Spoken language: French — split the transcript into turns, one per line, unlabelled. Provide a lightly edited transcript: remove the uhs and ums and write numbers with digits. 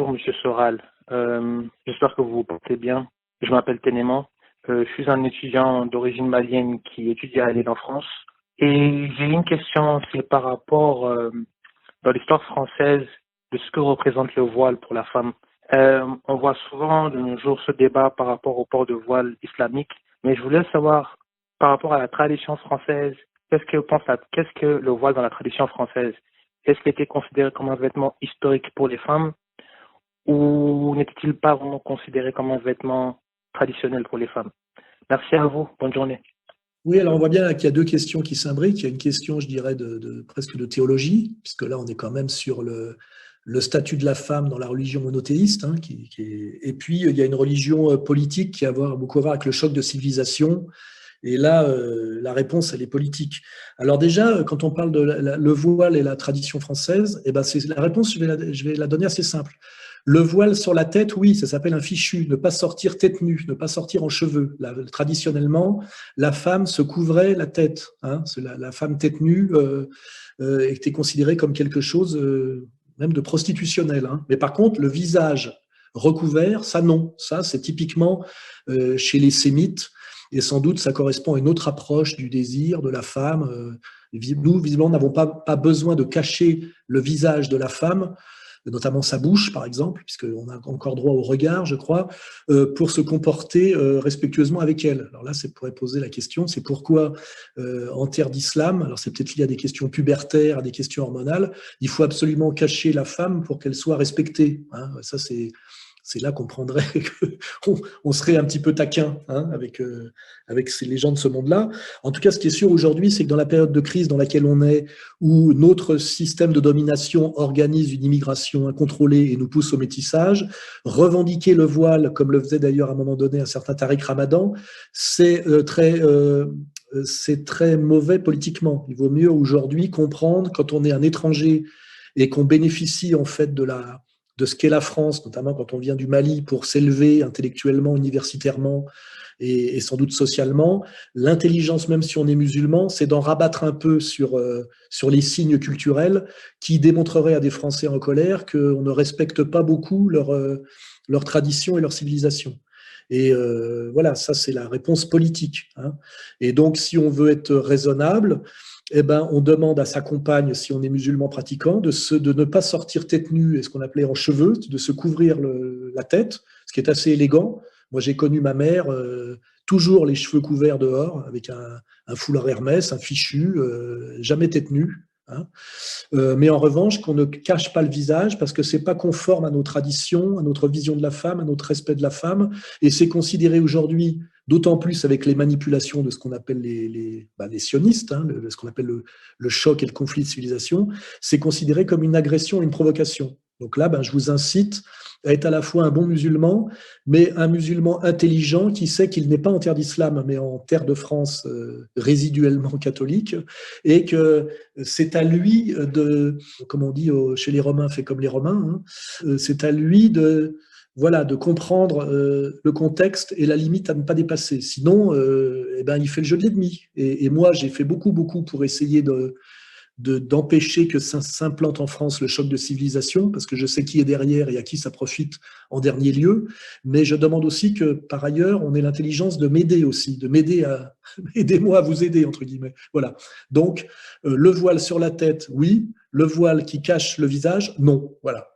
Bonjour, Monsieur Soral. J'espère que vous vous portez bien. Je m'appelle Ténément. Je suis un étudiant d'origine malienne qui étudie à Lille en France. Et j'ai une question, c'est par rapport dans l'histoire française de ce que représente le voile pour la femme. On voit souvent de nos jours ce débat par rapport au port de voile islamique, mais je voulais savoir par rapport à la tradition française, qu'est-ce que le voile dans la tradition française? Est-ce qu'il était considéré comme un vêtement historique pour les femmes ou n'était-il pas vraiment considéré comme un vêtement traditionnel pour les femmes? Merci à vous. Bonne journée.
Oui, alors on voit bien là qu'il y a deux questions qui s'imbriquent. Il y a une question, je dirais, presque de théologie, puisque là, on est quand même sur le statut de la femme dans la religion monothéiste. Hein, et puis, il y a une religion politique qui a beaucoup à voir avec le choc de civilisation. Et là, la réponse, elle est politique. Alors déjà, quand on parle de le voile et la tradition française, eh ben la réponse, je vais la donner assez simple. Le voile sur la tête, oui, ça s'appelle un fichu, ne pas sortir tête nue, ne pas sortir en cheveux. Traditionnellement, la femme se couvrait la tête. Hein, la femme tête nue était considérée comme quelque chose même de prostitutionnel. Hein. Mais par contre, le visage recouvert, ça non. Ça, c'est typiquement chez les sémites. Et sans doute, ça correspond à une autre approche du désir de la femme. Nous, visiblement, n'avons pas besoin de cacher le visage de la femme, notamment sa bouche, par exemple, puisqu'on a encore droit au regard, je crois, pour se comporter respectueusement avec elle. Alors là, ça pourrait poser la question, c'est pourquoi, en terre d'islam, alors c'est peut-être lié à des questions pubertaires, à des questions hormonales, il faut absolument cacher la femme pour qu'elle soit respectée. Hein. Ça, c'est là qu'on prendrait on serait un petit peu taquin hein, avec les gens de ce monde-là. En tout cas, ce qui est sûr aujourd'hui, c'est que dans la période de crise dans laquelle on est, où notre système de domination organise une immigration incontrôlée et nous pousse au métissage, revendiquer le voile, comme le faisait d'ailleurs à un moment donné un certain Tariq Ramadan, c'est très mauvais politiquement. Il vaut mieux aujourd'hui comprendre, quand on est un étranger et qu'on bénéficie en fait de ce qu'est la France, notamment quand on vient du Mali, pour s'élever intellectuellement, universitairement et sans doute socialement. L'intelligence, même si on est musulman, c'est d'en rabattre un peu sur les signes culturels qui démontreraient à des Français en colère qu'on ne respecte pas beaucoup leur tradition et leur civilisation. Et voilà, ça c'est la réponse politique. Hein. Et donc, si on veut être raisonnable, eh ben, on demande à sa compagne, si on est musulman pratiquant, de ne pas sortir tête nue, et ce qu'on appelait en cheveux, de se couvrir la tête, ce qui est assez élégant. Moi, j'ai connu ma mère, toujours les cheveux couverts dehors, avec un foulard Hermès, un fichu, jamais tête nue. Hein. Mais en revanche, qu'on ne cache pas le visage, parce que c'est pas conforme à nos traditions, à notre vision de la femme, à notre respect de la femme, et c'est considéré aujourd'hui, d'autant plus avec les manipulations de ce qu'on appelle les sionistes, hein, ce qu'on appelle le choc et le conflit de civilisation, c'est considéré comme une agression et une provocation. Donc là, je vous incite à être à la fois un bon musulman, mais un musulman intelligent qui sait qu'il n'est pas en terre d'islam, mais en terre de France résiduellement catholique, et que c'est à lui comme on dit chez les Romains, fait comme les Romains, hein, c'est à lui de comprendre le contexte et la limite à ne pas dépasser. Sinon, il fait le jeu de l'ennemi. Et moi, j'ai fait beaucoup pour essayer d'empêcher que ça s'implante en France le choc de civilisation, parce que je sais qui est derrière et à qui ça profite en dernier lieu, mais je demande aussi que, par ailleurs, on ait l'intelligence de m'aider aussi, de m'aider à aidez-moi à vous aider, entre guillemets. Voilà. Donc, le voile sur la tête, oui. Le voile qui cache le visage, non. Voilà.